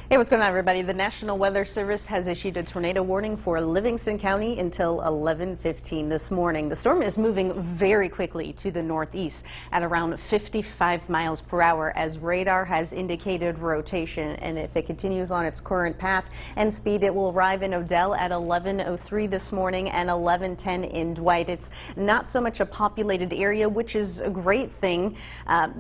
Hey, what's going on, everybody? The National Weather Service has issued a tornado warning for Livingston County until 11:15 this morning. The storm is moving very quickly to the northeast at around 55 miles per hour as radar has indicated rotation. And if it continues on its current path and speed, it will arrive in Odell at 11:03 this morning and 11:10 in Dwight. It's not so much a populated area, which is a great thing.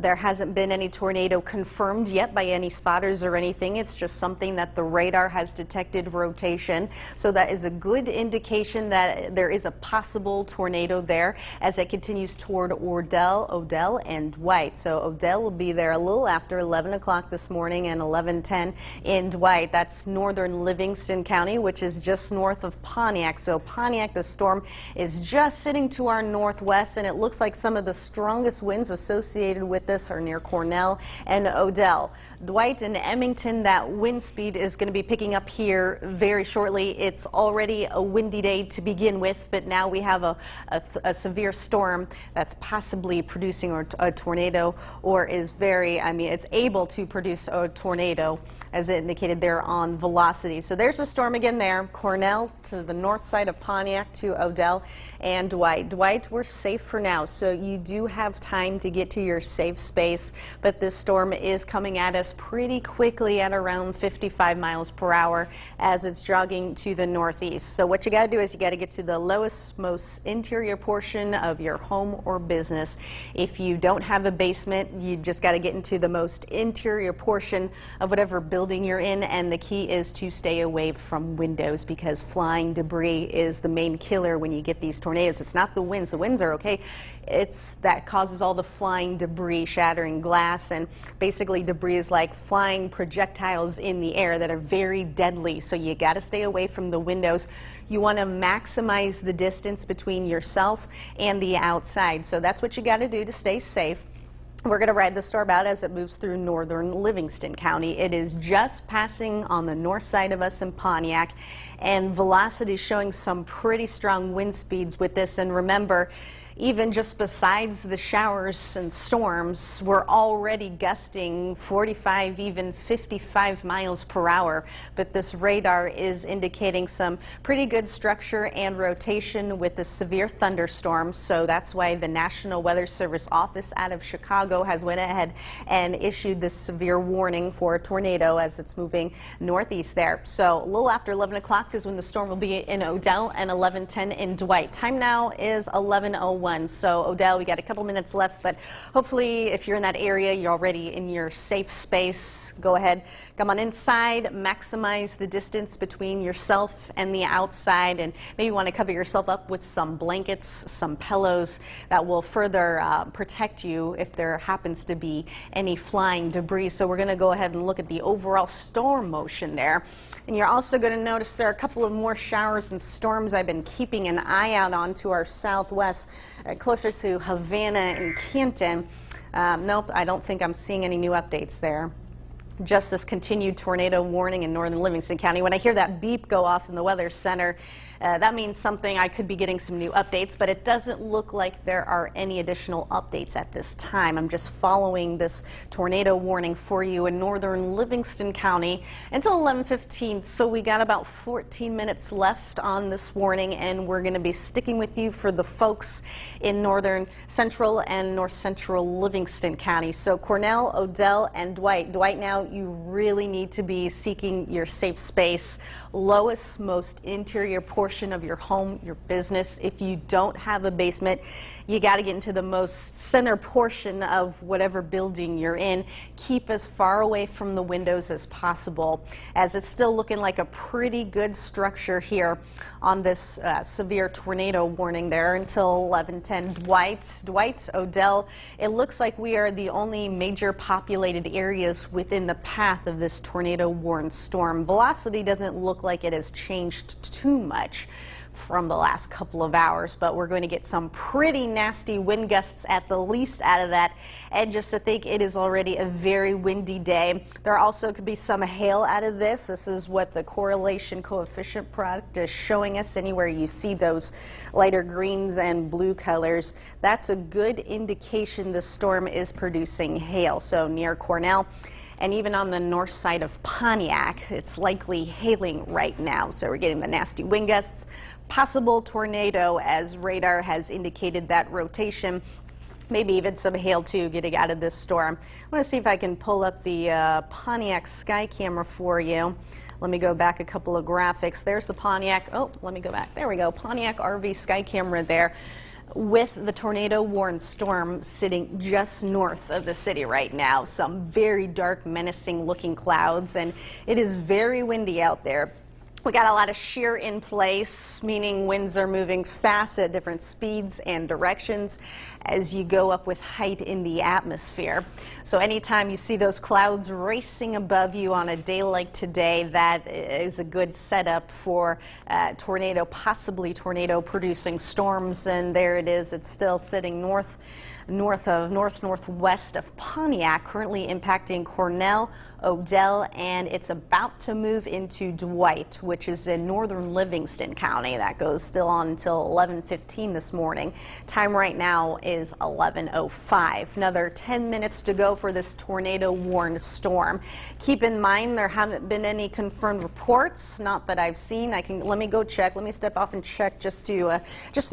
There hasn't been any tornado confirmed yet by any spotters or anything. It's just something that the radar has detected rotation. So that is a good indication that there is a possible tornado there as it continues toward Odell, and Dwight. So Odell will be there a little after 11 o'clock this morning and 11:10 in Dwight. That's northern Livingston County, which is just north of Pontiac. So Pontiac, the storm is just sitting to our northwest, and it looks like some of the strongest winds associated with this are near Cornell and Odell. Dwight and Emmington, that wind speed is going to be picking up here very shortly. It's already a windy day to begin with, but now we have a severe storm that's possibly producing a tornado, or is it's able to produce a tornado, as indicated there on velocity. So there's the storm again there. Cornell to the north side of Pontiac to Odell and Dwight. Dwight, we're safe for now, so you do have time to get to your safe space, but this storm is coming at us pretty quickly at around 55 miles per hour as it's jogging to the northeast. So what you got to do is you got to get to the lowest, most interior portion of your home or business. If you don't have a basement, you just got to get into the most interior portion of whatever building you're in, and the key is to stay away from windows because flying debris is the main killer when you get these tornadoes. It's not the winds. The winds are okay. It's that causes all the flying debris, shattering glass, and basically debris is like flying projectiles in the air that are very deadly. So you got to stay away from the windows. You want to maximize the distance between yourself and the outside. So that's what you got to do to stay safe. We're going to ride the storm out as it moves through northern Livingston County. It is just passing on the north side of us in Pontiac, and velocity is showing some pretty strong wind speeds with this. And remember, even just besides the showers and storms, we're already gusting 45, even 55 miles per hour. But this radar is indicating some pretty good structure and rotation with the severe thunderstorms. So that's why the National Weather Service office out of Chicago has went ahead and issued this severe warning for a tornado as it's moving northeast there. So a little after 11 o'clock is when the storm will be in Odell and 11:10 in Dwight. Time now is 11:01. So Odell, we got a couple minutes left, but hopefully if you're in that area, you're already in your safe space. Go ahead, come on inside, maximize the distance between yourself and the outside, and maybe you want to cover yourself up with some blankets, some pillows that will further protect you if there happens to be any flying debris. So we're going to go ahead and look at the overall storm motion there. And you're also going to notice there are a couple of more showers and storms I've been keeping an eye out on to our southwest, closer to Havana and Canton. Nope, I don't think I'm seeing any new updates there. Just this continued tornado warning in northern Livingston County. When I hear that beep go off in the Weather Center, that means something. I could be getting some new updates, but it doesn't look like there are any additional updates at this time. I'm just following this tornado warning for you in northern Livingston County until 11:15. So we got about 14 minutes left on this warning, and we're going to be sticking with you for the folks in northern central and north central Livingston County. So Cornell, Odell, and Dwight. Dwight, now you really need to be seeking your safe space, lowest, most interior portion of your home, your business. If you don't have a basement, you got to get into the most center portion of whatever building you're in. Keep as far away from the windows as possible, as it's still looking like a pretty good structure here on this severe tornado warning there until 11:10. Dwight, Odell, it looks like we are the only major populated areas within the path of this tornado warned storm. Velocity doesn't look like it has changed too much from the last couple of hours, but we're going to get some pretty nasty wind gusts at the least out of that. And just to think, it is already a very windy day. There also could be some hail out of this. This is what the correlation coefficient product is showing us. Anywhere you see those lighter greens and blue colors, that's a good indication the storm is producing hail. So near Cornell And even on the north side of Pontiac, it's likely hailing right now. So we're getting the nasty wind gusts, possible tornado as radar has indicated that rotation. Maybe even some hail too getting out of this storm. I want to see if I can pull up the Pontiac sky camera for you. Let me go back a couple of graphics. There's the Pontiac. Oh, let me go back. There we go. Pontiac RV sky camera there with the tornado warned storm sitting just north of the city right now. Some very dark, menacing looking clouds, and it is very windy out there. We got a lot of shear in place, meaning winds are moving fast at different speeds and directions as you go up with height in the atmosphere. So anytime you see those clouds racing above you on a day like today, that is a good setup for tornado, possibly tornado producing storms. And there it is. It's still sitting northwest of Pontiac, currently impacting Cornell, Odell, and it's about to move into Dwight, which is in northern Livingston County. That goes still on until 11:15 this morning. Time right now is 11:05. Another 10 minutes to go for this tornado warned storm. Keep in mind there haven't been any confirmed reports, not that I've seen. Let me go check. Let me step off and check just to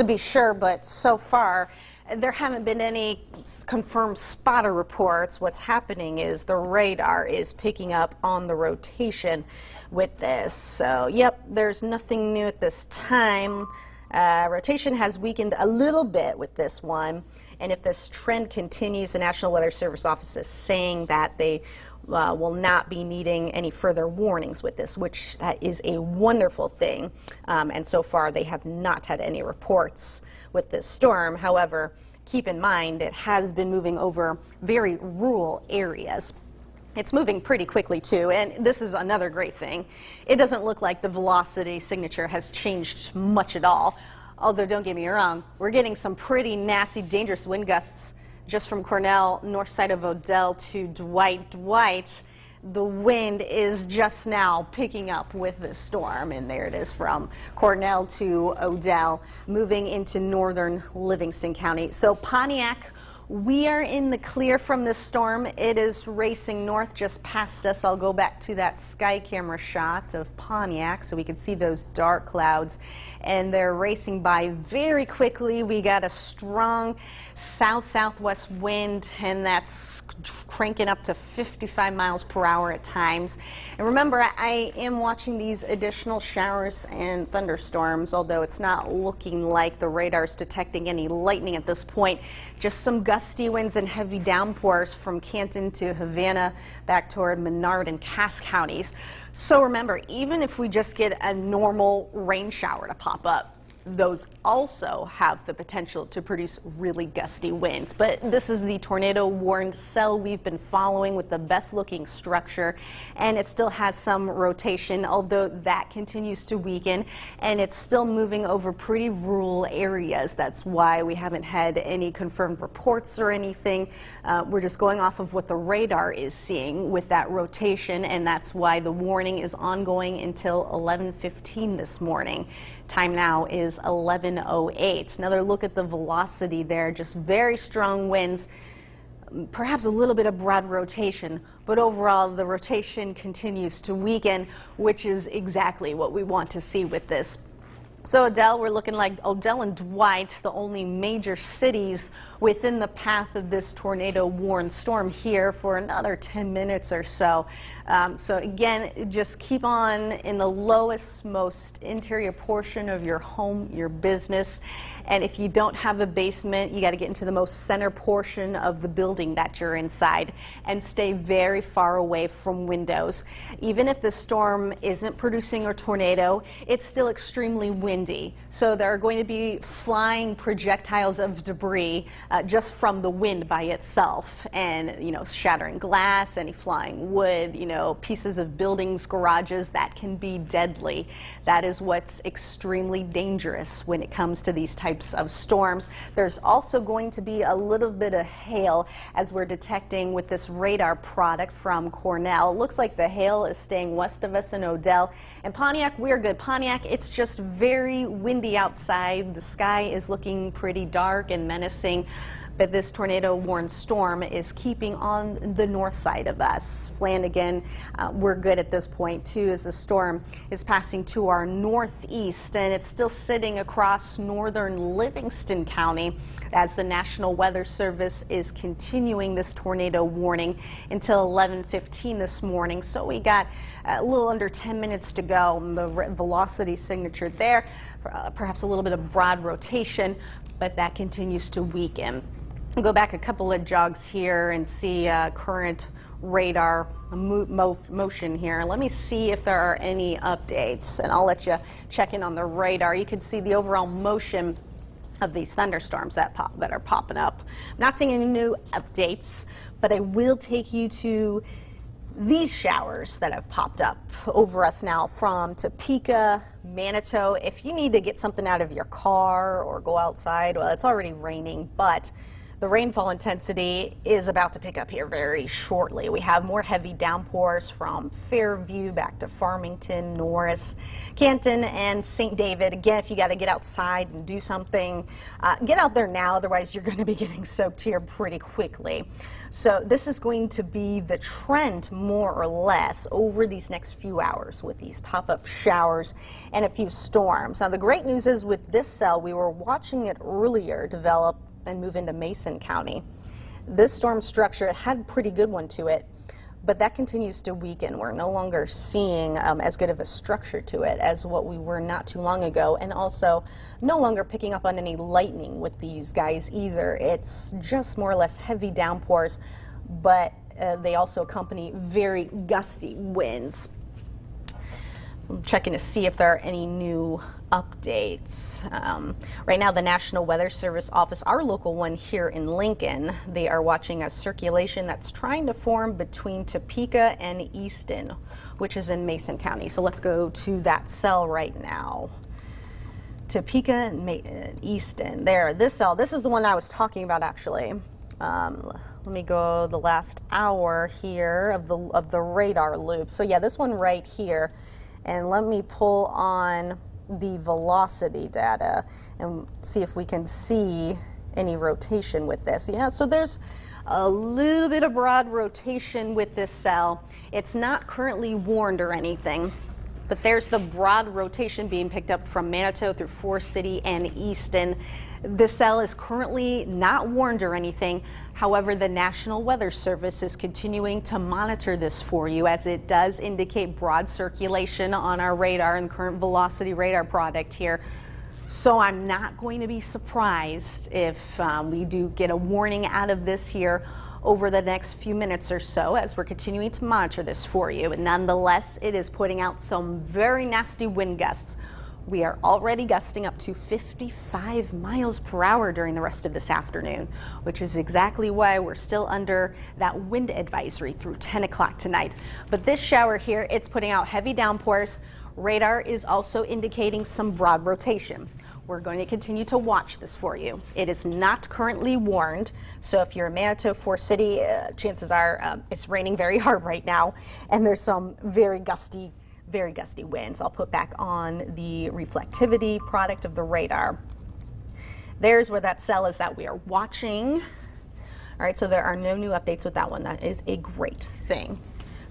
be sure, but so far there haven't been any confirmed spotter reports. What's happening is the radar is picking up on the rotation with this. So, yep, there's nothing new at this time. Rotation has weakened a little bit with this one. And if this trend continues, the National Weather Service office is saying that they will not be needing any further warnings with this, which that is a wonderful thing. And so far, they have not had any reports with this storm. However, keep in mind it has been moving over very rural areas. It's moving pretty quickly too, and this is another great thing. It doesn't look like the velocity signature has changed much at all. Although don't get me wrong, we're getting some pretty nasty, dangerous wind gusts just from Cornell, north side of Odell to Dwight. Dwight, the wind is just now picking up with this storm, and there it is from Cornell to Odell, moving into northern Livingston County. So Pontiac, we are in the clear from this storm. It is racing north just past us. I'll go back to that sky camera shot of Pontiac so we can see those dark clouds, and they're racing by very quickly. We got a strong south-southwest wind, and that's cranking up to 55 miles per hour at times. And remember, I am watching these additional showers and thunderstorms, although it's not looking like the radar's detecting any lightning at this point. Just some gusty winds and heavy downpours from Canton to Havana, back toward Menard and Cass counties. So remember, even if we just get a normal rain shower to pop up, those also have the potential to produce really gusty winds. But this is the tornado warned cell we've been following with the best looking structure, and it still has some rotation, although that continues to weaken, and it's still moving over pretty rural areas. That's why we haven't had any confirmed reports or anything. We're just going off of what the radar is seeing with that rotation, and that's why the warning is ongoing until 11:15 this morning. Time now is 11:08. Another look at the velocity there, just very strong winds, perhaps a little bit of broad rotation, but overall the rotation continues to weaken, which is exactly what we want to see with this. So Odell, we're looking like Odell and Dwight, the only major cities within the path of this tornado warned storm here for another 10 minutes or so. So again, just keep on in the lowest, most interior portion of your home, your business. And if you don't have a basement, you got to get into the most center portion of the building that you're inside and stay very far away from windows. Even if the storm isn't producing a tornado, it's still extremely windy. So there are going to be flying projectiles of debris just from the wind by itself, and shattering glass, any flying wood, pieces of buildings, garages, that can be deadly. That is what's extremely dangerous when it comes to these types of storms. There's also going to be a little bit of hail, as we're detecting with this radar product from Cornell. It looks like the hail is staying west of us in Odell. And Pontiac, we're good. Pontiac, it's just very windy outside. The sky is looking pretty dark and menacing. But this tornado-warned storm is keeping on the north side of us. Flanagan, we're good at this point too, as the storm is passing to our northeast, and it's still sitting across northern Livingston County as the National Weather Service is continuing this tornado warning until 11:15 this morning. So we got a little under 10 minutes to go. The velocity signature there, perhaps a little bit of broad rotation, but that continues to weaken. I'll go back a couple of jogs here and see current radar motion here. Let me see if there are any updates, and I'll let you check in on the radar. You can see the overall motion of these thunderstorms that are popping up. I'm not seeing any new updates, but I will take you to these showers that have popped up over us now from Topeka, Manitou. If you need to get something out of your car or go outside, well, it's already raining, but the rainfall intensity is about to pick up here very shortly. We have more heavy downpours from Fairview back to Farmington, Norris, Canton, and St. David. Again, if you got to get outside and do something, get out there now, otherwise you're going to be getting soaked here pretty quickly. So this is going to be the trend more or less over these next few hours with these pop-up showers and a few storms. Now the great news is with this cell, we were watching it earlier develop and move into Mason County. This storm structure had a pretty good one to it, but that continues to weaken. We're no longer seeing as good of a structure to it as what we were not too long ago, and also no longer picking up on any lightning with these guys either. It's just more or less heavy downpours, but they also accompany very gusty winds. I'm checking to see if there are any new updates. Right now, the National Weather Service office, our local one here in Lincoln, they are watching a circulation that's trying to form between Topeka and Easton, which is in Mason County. So let's go to that cell right now. Topeka and Easton. There, this cell, this is the one I was talking about actually. Let me go the last hour here of the radar loop. So yeah, this one right here. And let me pull on the velocity data and see if we can see any rotation with this. Yeah, so there's a little bit of broad rotation with this cell. It's not currently warned or anything, but there's the broad rotation being picked up from Manitou through Forest City and Easton. This cell is currently not warned or anything. However, the National Weather Service is continuing to monitor this for you, as it does indicate broad circulation on our radar and current velocity radar product here. So I'm not going to be surprised if we do get a warning out of this here over the next few minutes or so, as we're continuing to monitor this for you. And nonetheless, it is putting out some very nasty wind gusts. We are already gusting up to 55 miles per hour during the rest of this afternoon, which is exactly why we're still under that wind advisory through 10 o'clock tonight. But this shower here, it's putting out heavy downpours. Radar is also indicating some broad rotation. We're going to continue to watch this for you. It is not currently warned, so if you're in Manitou, Forest City, chances are it's raining very hard right now, and there's some very gusty winds. I'll put back on the reflectivity product of the radar. There's where that cell is that we are watching. All right, so there are no new updates with that one. That is a great thing.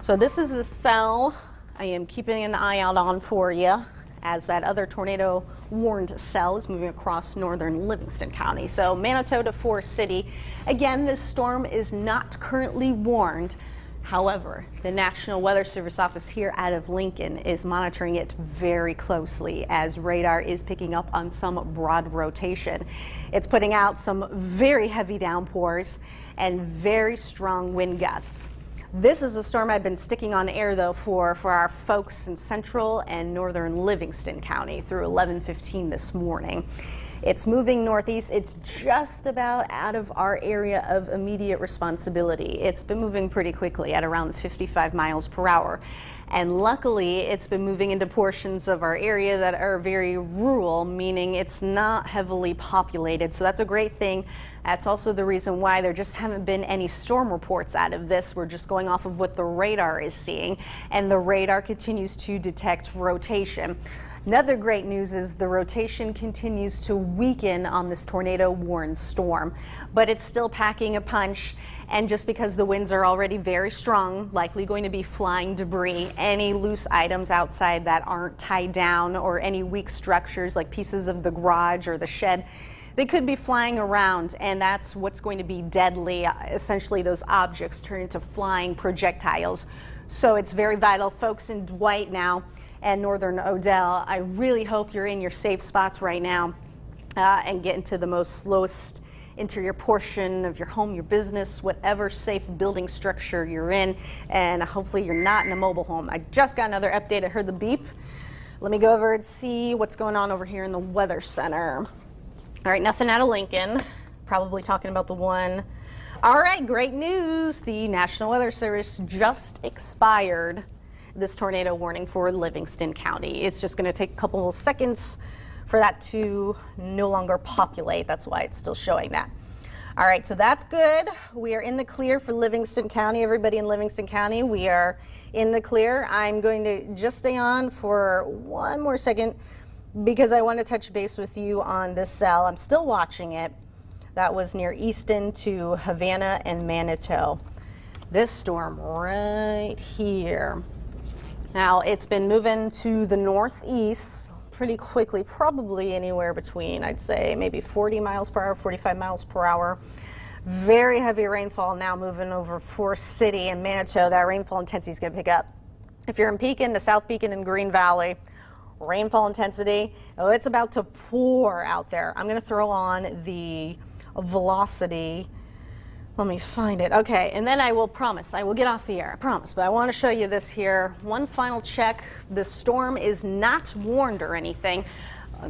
So this is the cell I am keeping an eye out on for you, as that other tornado warned cell is moving across northern Livingston County. So Manitou to Forest City. Again, this storm is not currently warned. However, the National Weather Service office here out of Lincoln is monitoring it very closely, as radar is picking up on some broad rotation. It's putting out some very heavy downpours and very strong wind gusts. This is a storm I've been sticking on air though for our folks in central and northern Livingston County through 11:15 this morning. It's moving northeast. It's just about out of our area of immediate responsibility. It's been moving pretty quickly at around 55 miles per hour. And luckily, it's been moving into portions of our area that are very rural, meaning it's not heavily populated. So that's a great thing. That's also the reason why there just haven't been any storm reports out of this. We're just going off of what the radar is seeing, and the radar continues to detect rotation. Another great news is the rotation continues to weaken on this tornado-warned storm, but it's still packing a punch. And just because the winds are already very strong, likely going to be flying debris, any loose items outside that aren't tied down, or any weak structures like pieces of the garage or the shed, they could be flying around, and that's what's going to be deadly. Essentially, those objects turn into flying projectiles. So it's very vital, folks in Dwight now and northern Odell. I really hope you're in your safe spots right now and get into the most slowest interior portion of your home, your business, whatever safe building structure you're in, and hopefully you're not in a mobile home. I just got another update. I heard the beep. Let me go over and see what's going on over here in the Weather Center. All right, nothing out of Lincoln. Probably talking about the one. All right, great news. The National Weather Service just expired this tornado warning for Livingston County. It's just going to take a couple seconds for that to no longer populate. That's why it's still showing that. All right, so that's good. We are in the clear for Livingston County. Everybody in Livingston County, we are in the clear. I'm going to just stay on for one more second because I want to touch base with you on this cell. I'm still watching it. That was near Easton to Havana and Manitou. This storm right here. Now, it's been moving to the northeast pretty quickly, probably anywhere between, I'd say, maybe 40 miles per hour, 45 miles per hour. Very heavy rainfall now moving over Forest City and Manitou. That rainfall intensity is going to pick up. If you're in Pekin, the South Pekin and Green Valley, rainfall intensity, oh, it's about to pour out there. I'm going to throw on the velocity. Let me find it. Okay, and then I will promise, I will get off the air, I promise, but I want to show you this here. One final check. This storm is not warned or anything,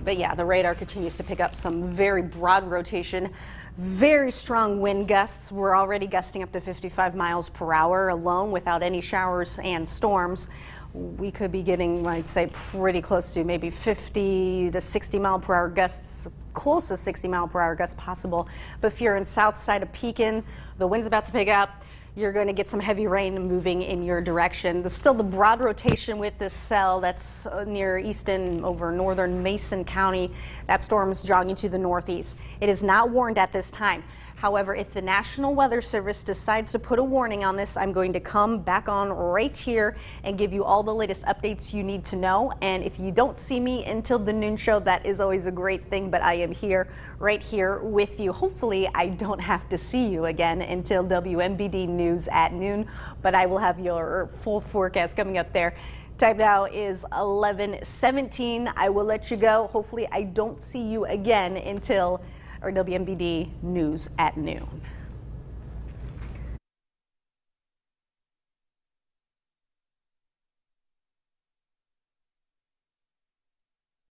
but yeah, the radar continues to pick up some very broad rotation, very strong wind gusts. We're already gusting up to 55 miles per hour alone without any showers and storms. We could be getting, I'd say, pretty close to maybe 50 to 60 mile per hour gusts, close to 60 mile per hour gusts possible. But if you're in south side of Pekin, the wind's about to pick up. You're going to get some heavy rain moving in your direction. There's still the broad rotation with this cell that's near Easton over northern Mason County. That storm's jogging to the northeast. It is not warned at this time. However, if the National Weather Service decides to put a warning on this, I'm going to come back on right here and give you all the latest updates you need to know. And if you don't see me until the noon show, that is always a great thing, but I am here, right here with you. Hopefully, I don't have to see you again until WMBD News at noon, but I will have your full forecast coming up there. Time now is 11:17. I will let you go. Hopefully, I don't see you again until WMBD News at noon.